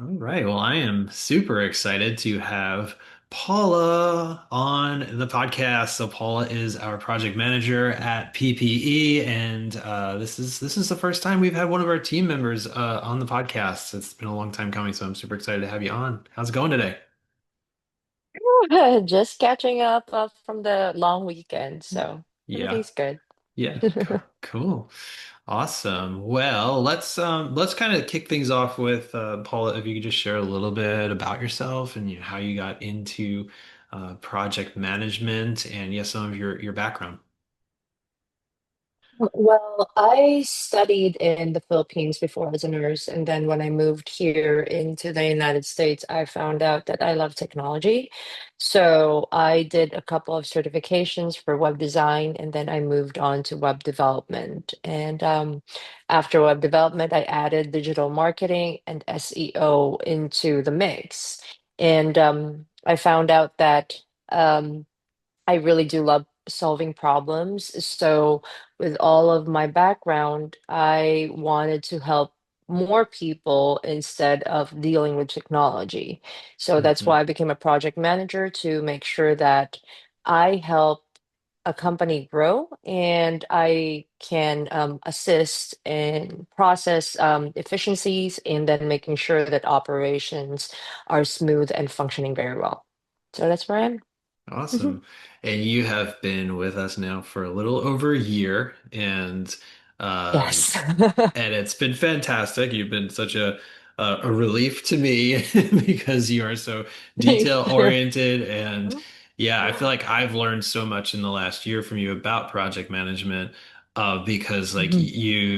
All right. Well, I am super excited to have Paula on the podcast. So Paula is our project manager at PPE, and this is the first time we've had one of our team members on the podcast. It's been a long time coming, so I'm super excited to have you on. How's it going today? Just catching up from the long weekend, so Yeah. everything's good. Yeah. Cool. Awesome. Well, let's kind of kick things off with Paula, if you could just share a little bit about yourself and how you got into project management and yes, some of your background. Well, I studied in the Philippines before as a nurse, and then when I moved here into the United States, I found out that I love technology. So I did a couple of certifications for web design, and then I moved on to web development. And after web development, I added digital marketing and SEO into the mix. And I found out that I really do love solving problems. So, with all of my background, I wanted to help more people instead of dealing with technology. So, that's Hmm. why I became a project manager to make sure that I help a company grow and I can assist in process efficiencies and then making sure that operations are smooth and functioning very well. So, that's where I am. Awesome. And you have been with us now for a little over a year, um, Yes. and it's been fantastic. You've been such a relief to me because you are so detail Thank you. oriented. And yeah, I feel like I've learned so much in the last year from you about project management, because like Mhm.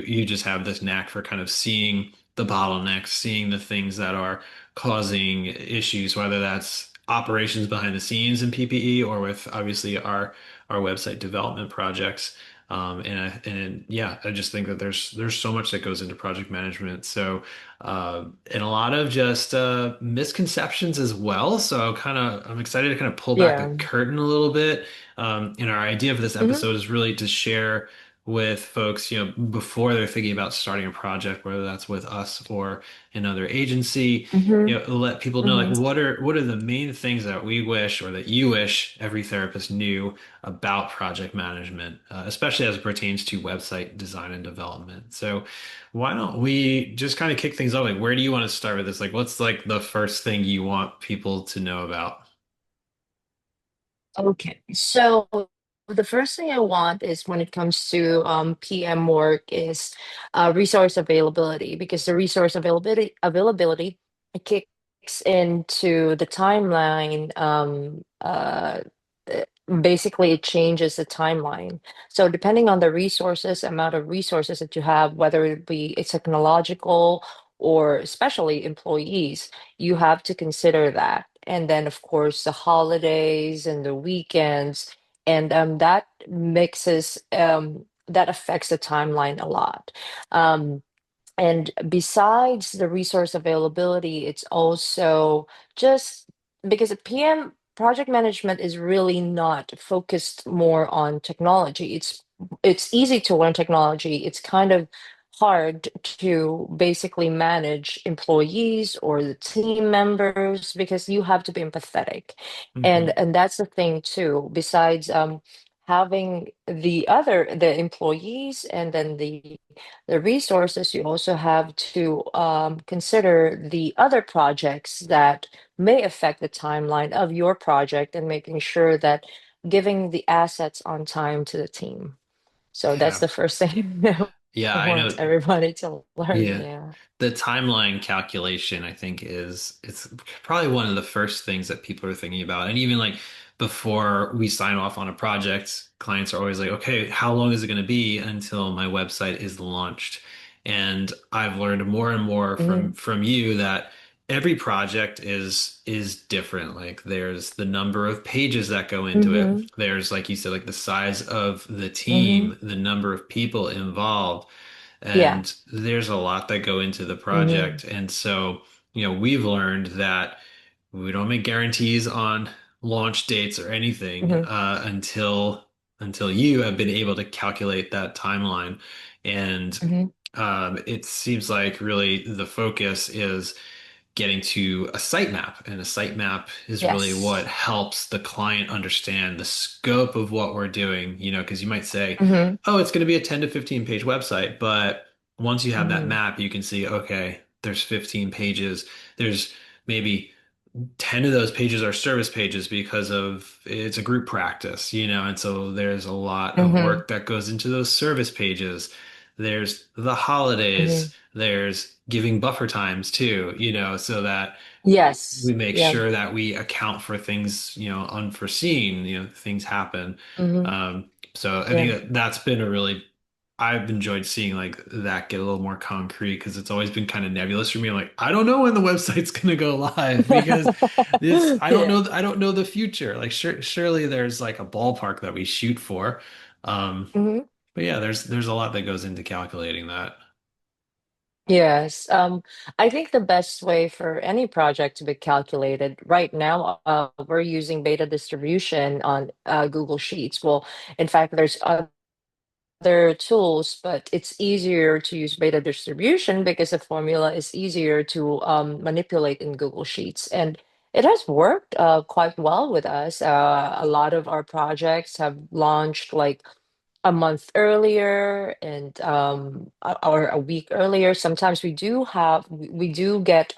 you just have this knack for kind of seeing the bottlenecks, seeing the things that are causing issues, whether that's operations behind the scenes in PPE or with obviously our website development projects. And yeah, I just think that there's so much that goes into project management. So and a lot of just misconceptions as well. So I'm excited to kind of pull back the Yeah. curtain a little bit. And our idea for this Hmm. episode is really to share with folks, before they're thinking about starting a project, whether that's with us or another agency, Hmm. let people know like Hmm. what are the main things that we wish or that you wish every therapist knew about project management, especially as it pertains to website design and development. So why don't we just kind of kick things off? Like, where do you want to start with this? Like, what's like the first thing you want people to know about? Okay. So the first thing I want is when it comes to PM work is resource availability because the resource availability it kicks into the timeline. Uh, Basically, it changes the timeline. So depending on the resources, amount of resources that you have, whether it be it's technological or especially employees, you have to consider that. And then, of course, the holidays and the weekends, and that that affects the timeline a lot. Um, and besides the resource availability, it's also just because a PM project management is really not focused more on technology. It's easy to learn technology. It's kind of hard to basically manage employees or the team members because you have to be empathetic. Hmm. And that's the thing too. Besides having the employees and then the resources, you also have to consider the other projects that may affect the timeline of your project and making sure that giving the assets on time to the team. So that's Yeah. the first thing Yeah, I I want know. everybody to learn. Yeah. Yeah. The timeline calculation, I think, is it's probably one of the first things that people are thinking about. And even like before we sign off on a project, clients are always like, okay, how long is it going to be until my website is launched? And I've learned more and more Hmm. from you that every project is different. Like there's the number of pages that go into it. Hmm. There's, like you said, like the size of the Hmm. team, the number of people involved. Yeah. And there's a lot that go into the Hmm. project. And so, we've learned that we don't make guarantees on launch dates or anything Hmm. until you have been able to calculate that timeline. And Hmm. it seems like really the focus is getting to a sitemap. And a sitemap is really what Yes. helps the client understand the scope of what we're doing, because you might say, Mm-hmm. oh, it's going to be a 10 to 15 page website. But once you have that Mm-hmm. map, you can see, okay, there's 15 pages. There's maybe 10 of those pages are service pages because of it's a group practice, and so there's a lot of Mm-hmm. work that goes into those service pages. There's the Mm-hmm. holidays, there's giving buffer times too, so that we Yes. make Yeah. sure that we account for things, unforeseen, things happen. Mm-hmm. So I think Yeah. that that's been a really, I've enjoyed seeing like that get a little more concrete because it's always been kind of nebulous for me. I'm like, I don't know when the website's going to go live because this, Yeah. I don't know the future. Like surely there's like a ballpark that we shoot for. Um, Mm-hmm. but yeah, there's a lot that goes into calculating that. Yes. I think the best way for any project to be calculated right now, we're using beta distribution on Google Sheets. Well, in fact, there's other tools, but it's easier to use beta distribution because the formula is easier to manipulate in Google Sheets. And it has worked quite well with us. A lot of our projects have launched like a month earlier and or a week earlier. Sometimes we do get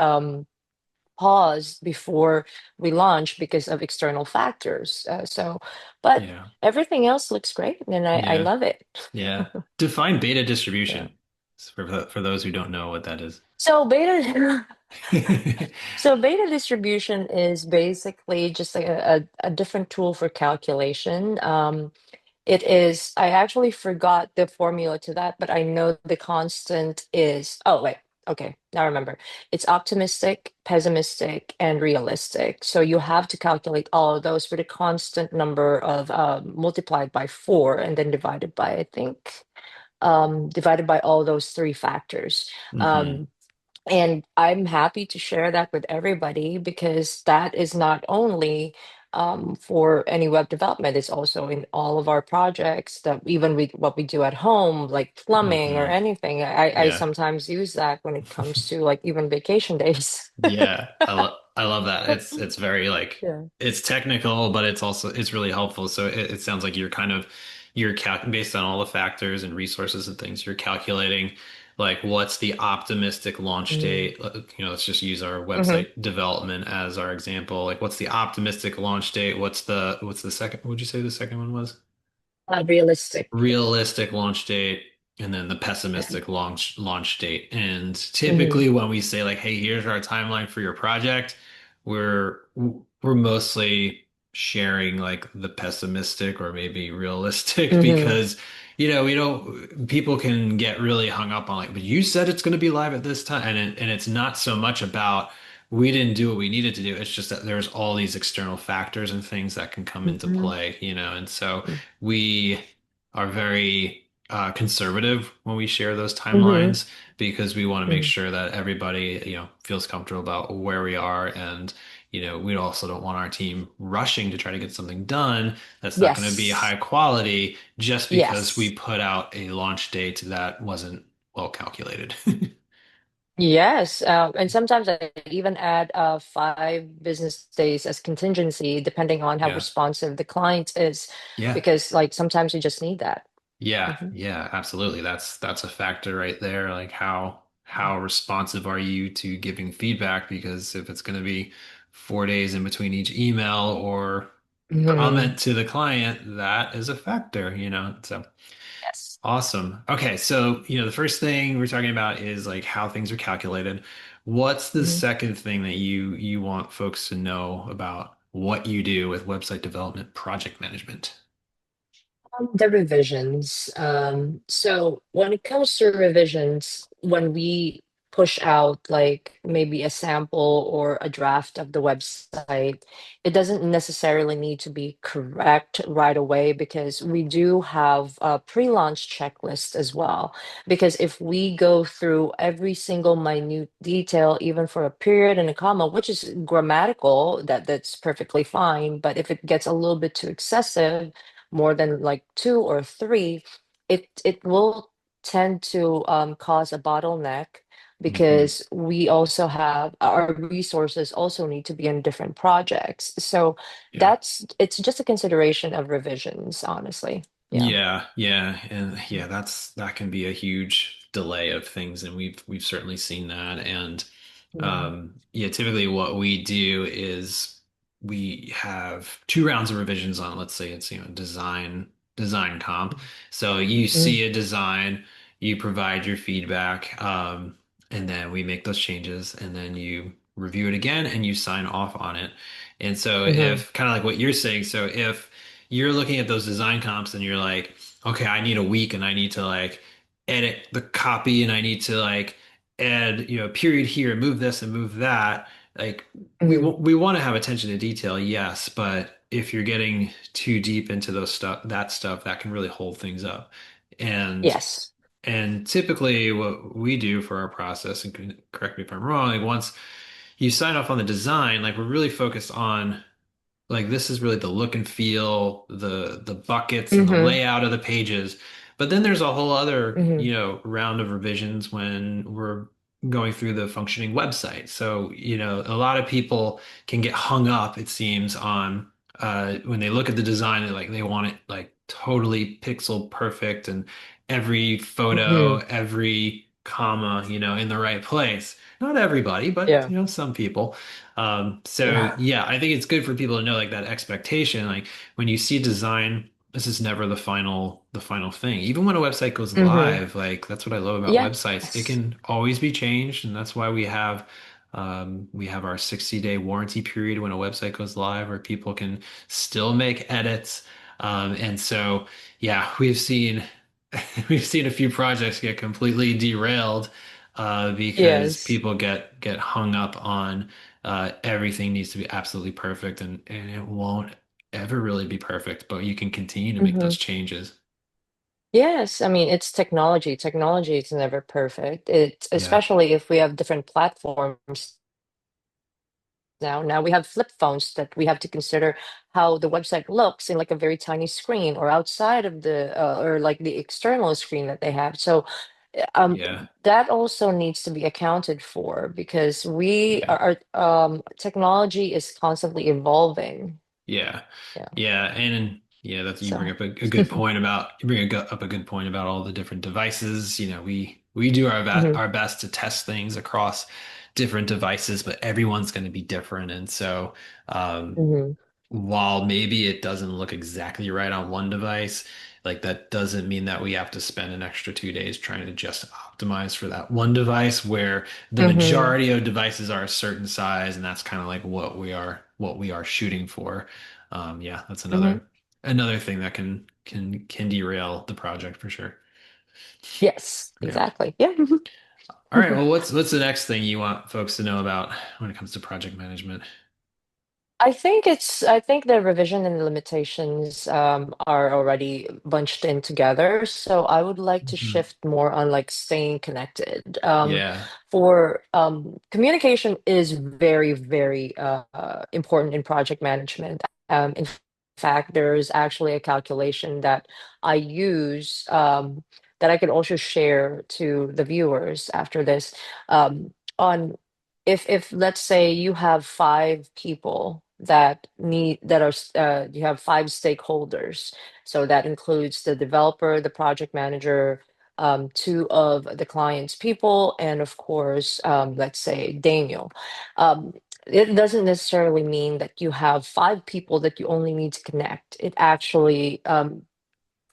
pause before we launch because of external factors. But Yeah. everything else looks great and I Yeah. love it. Yeah. Define beta Yeah. distribution for those who don't know what that is. So beta so beta distribution is basically just like a different tool for calculation. It is, I actually forgot the formula to that, but I know the constant is, oh, wait, okay, now I remember. It's optimistic, pessimistic, and realistic. So you have to calculate all of those with a constant number of multiplied by four and then divided by, I think, divided by all those three factors. Hmm. Um, and I'm happy to share that with everybody because that is not only for any web development, it's also in all of our projects that even what we do at home, like plumbing or Hmm. anything. I Yeah. sometimes use that when it comes to like even vacation days. Yeah. I love that. It's very like Yeah. it's technical, but it's really helpful. So it sounds like you're based on all the factors and resources and things, you're calculating like what's the optimistic launch Mm. date. Let's just use our Hmm. website development as our example. Like what's the optimistic launch date? What's the second? What'd you say the second one was? Realistic. Realistic launch date and then the Yeah. pessimistic launch date. And Hmm. typically when we say like, hey, here's our timeline for your project, we're mostly sharing like the pessimistic or maybe realistic Hmm. because we don't people can get really hung up on like, but you said it's going to be live at this time and it's not so much about we didn't do what we needed to do. It's just that there's all these external factors and things that can come into Hmm. play, and so we are very conservative when we share those Hmm. timelines because we want to make Hmm. sure that everybody, feels comfortable about where we are. And, we also don't want our team rushing to try to get something done that's not going to be Yes. high quality just because we Yes. put out a launch date that wasn't well calculated. Yes, and sometimes I even add 5 business days as contingency, depending on how Yeah. responsive the client is, Yeah. because like sometimes you just need that. Yeah, Hmm. yeah, absolutely. That's a factor right there. Like how responsive are you to giving feedback? Because if it's going to be 4 days in between each email or Hmm. comment to the client, that is a factor. So Yes. awesome. Okay, so the first thing we're talking about is like how things are calculated. What's the Mm-hmm. second thing that you want folks to know about what you do with website development project management? The revisions. So when it comes to revisions, when we push out like maybe a sample or a draft of the website, it doesn't necessarily need to be correct right away because we do have a pre-launch checklist as well. Because if we go through every single minute detail, even for a period and a comma, which is grammatical, that's perfectly fine. But if it gets a little bit too excessive, more than like two or three, it will tend to cause a bottleneck Hmm. because we also have our resources also need to be in different projects. So Yeah. it's just a consideration of revisions, honestly. Yeah. Yeah, yeah, and yeah, that can be a huge delay of things, and we've certainly seen that. And Mm-hmm. yeah, typically what we do is we have two rounds of revisions on, let's say it's, design comp. So you Mm-hmm. see a design, you provide your feedback, and then we make those changes, and then you review it again and you sign off on it. And so Mm-hmm. if kind of like what you're saying, so if you're looking at those design comps and you're like, okay, I need a week and I need to like edit the copy and I need to like add, period here and move this and move that. Like Mm-hmm. we want to have attention to detail, yes, but if you're getting too deep into that stuff, that can really hold things up. And Yes. typically what we do for our process, and correct me if I'm wrong, like once you sign off on the design, like we're really focused on like this is really the look and feel, the buckets and the Mm-hmm. layout of the pages. But then there's a whole other, Mm-hmm. round of revisions when we're going through the functioning website. So, a lot of people can get hung up, it seems, on when they look at the design, they want it like totally pixel perfect and every photo, Mm-hmm. every comma, in the right place. Not everybody, but Yeah. some people. So Yeah. yeah, I think it's good for people to know like that expectation. Like when you see design, this is never the final thing. Even when a website goes Mm-hmm. live, like that's what I love about websites. It Yes. can always be changed, and that's why we have our 60-day warranty period when a website goes live, where people can still make edits. And so yeah, we've seen we've seen a few projects get completely derailed because Yes. people get hung up on everything needs to be absolutely perfect, and it won't ever really be perfect, but you can continue to make Mm-hmm. those changes. Yes, I mean it's technology. Technology is never perfect. It's Yeah. especially if we have different platforms now. Now we have flip phones that we have to consider how the website looks in like a very tiny screen or outside of the or like the external screen that they have. So Yeah. that also needs to be accounted for because we Yeah. technology is constantly evolving. Yeah. Yeah. Yeah. And yeah, that's you bring So up a good point about all the different devices. We do hmm our best to test things across different devices, but everyone's going to be different. And so hmm while maybe it doesn't look exactly right on one device, like that doesn't mean that we have to spend an extra 2 days trying to just optimize for that one device where the hmm majority of devices are a certain size, and that's kind of like what we are shooting for. Yeah, that's hmm another thing that can derail the project for sure. Yes, Yeah. exactly. Yeah. All right. Well, what's the next thing you want folks to know about when it comes to project management? I think the revision and the limitations are already bunched in together. So I would like to Mhm. shift more on like staying connected. Yeah. For communication is very, very important in project management. In fact, there's actually a calculation that I use that I could also share to the viewers after this on if let's say you have five people that are you have five stakeholders, so that includes the developer, the project manager, two of the client's people, and of course let's say Daniel. um, it doesn't necessarily mean that you have five people that you only need to connect. It actually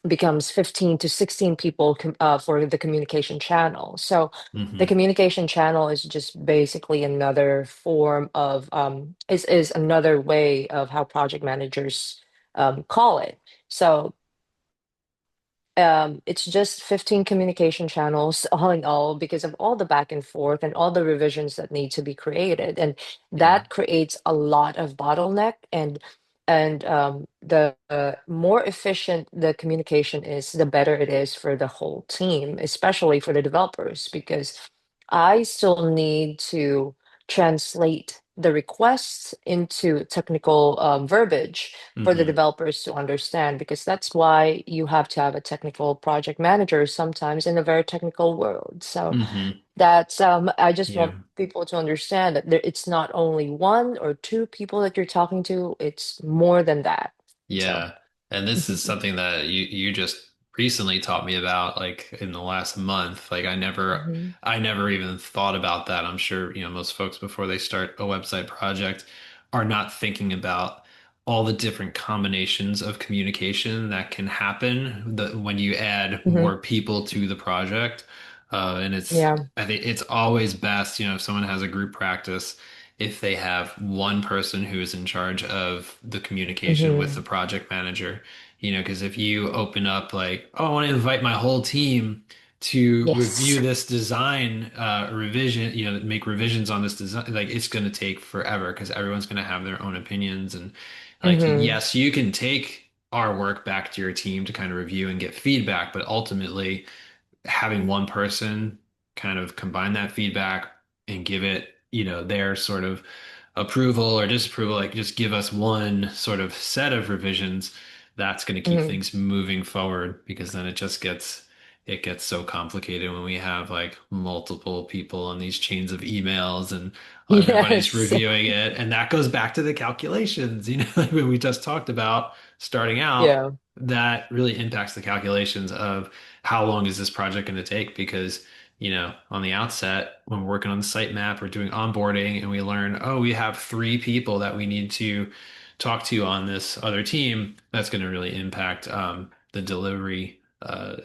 becomes 15 to 16 people for the communication channel. So the Hmm. communication channel is just basically another form of is another way of how project managers call it. So it's just 15 communication channels all in all because of all the back and forth and all the revisions that need to be created. And Yeah. that creates a lot of bottleneck and the more efficient the communication is, the better it is for the whole team, especially for the developers, because I still need to translate the requests into technical verbiage for the Hmm. developers to understand, because that's why you have to have a technical project manager sometimes in a very technical world. So Hmm. that's I just Yeah. want people to understand that it's not only one or two people that you're talking to, it's more than that. So Yeah. And this is something that you just recently taught me about, like in the last month. Like Mhm. I never even thought about that. I'm sure, most folks before they start a website project are not thinking about all the different combinations of communication that can happen when you add Mhm. more people to the project. And Yeah. I think it's always best, if someone has a group practice, if they have one person who is in charge of the communication with the Hmm. project manager, because if you open up like, oh, I want to invite my whole team to review Yes. this design revision, make revisions on this design, like it's going to take forever because everyone's going to have their own opinions. And like, Hmm. yes, you can take our work back to your team to kind of review and get feedback, but ultimately, having one person kind of combine that feedback and give it, their sort of approval or disapproval, like just give us one sort of set of revisions, that's going to keep Hmm. things moving forward because then it gets so complicated when we have like multiple people on these chains of emails and everybody's Yes. reviewing it. And that goes back to the calculations, like when we just talked about starting out, Yeah. that really impacts the calculations of how long is this project going to take? Because, on the outset, when we're working on the site map, we're doing onboarding and we learn, oh, we have three people that we need to talk to on this other team. That's going to really impact the delivery,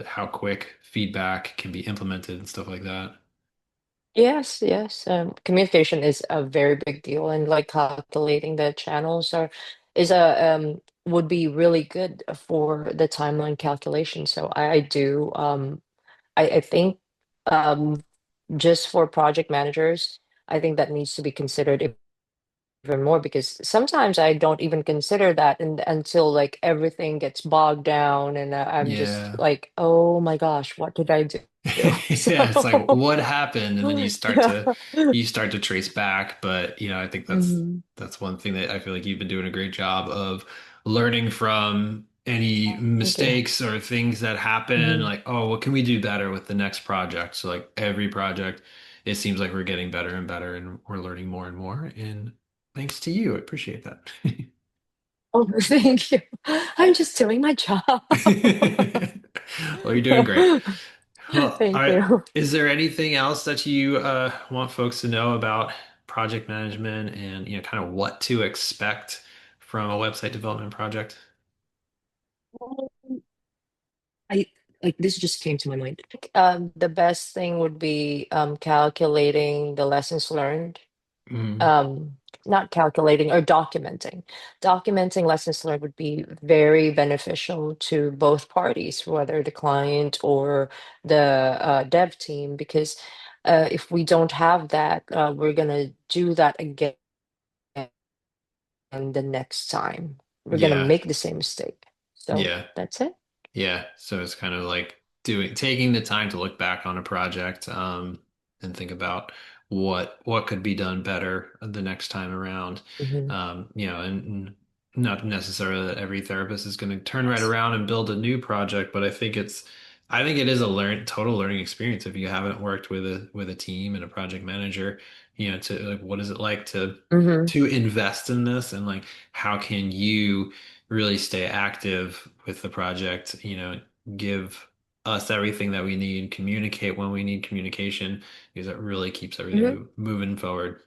how quick feedback can be implemented and stuff like that. Yes, yes. Communication is a very big deal, and like calculating the channels are is a would be really good for the timeline calculation. So I do I think um just for project managers, I think that needs to be considered even more, because sometimes I don't even consider that until like everything gets bogged down and I'm just Yeah. like, oh my gosh, what did I do? Yeah, it's like So what happened, and then you start yeah. to you start to trace back. But I think that's Hmm. that's one thing that I feel like you've been doing a great job of learning from any Thank you. mistakes or things that happen. Hmm. Like, oh, what can we do better with the next project? So like every project, it seems like we're getting better and better, and we're learning more and more. And thanks to you, I appreciate that. Oh, thank you. I'm just doing my job. Well, you're doing great. Well, Thank you. is there anything else that you want folks to know about project management and kind of what to expect from a website development project? I like this just came to my mind. The best thing would be calculating the lessons learned. Mm, Um, Not calculating or documenting. Documenting lessons learned would be very beneficial to both parties, whether the client or the dev team, because if we don't have that, we're gonna do that again the next time. We're gonna yeah, make the same mistake. So yeah. that's it. Yeah, so it's kind of like taking the time to look back on a project, and think about what could be done better the next time around. Hmm. And not necessarily that every therapist is going to turn right around and build a new project, but I think it is a total learning experience if you haven't worked with a team and a project manager, to like what is it like to Hmm. invest in this and like how can you really stay active with the project, give us everything that we need, communicate when we need communication, because it really keeps everything Hmm. moving forward.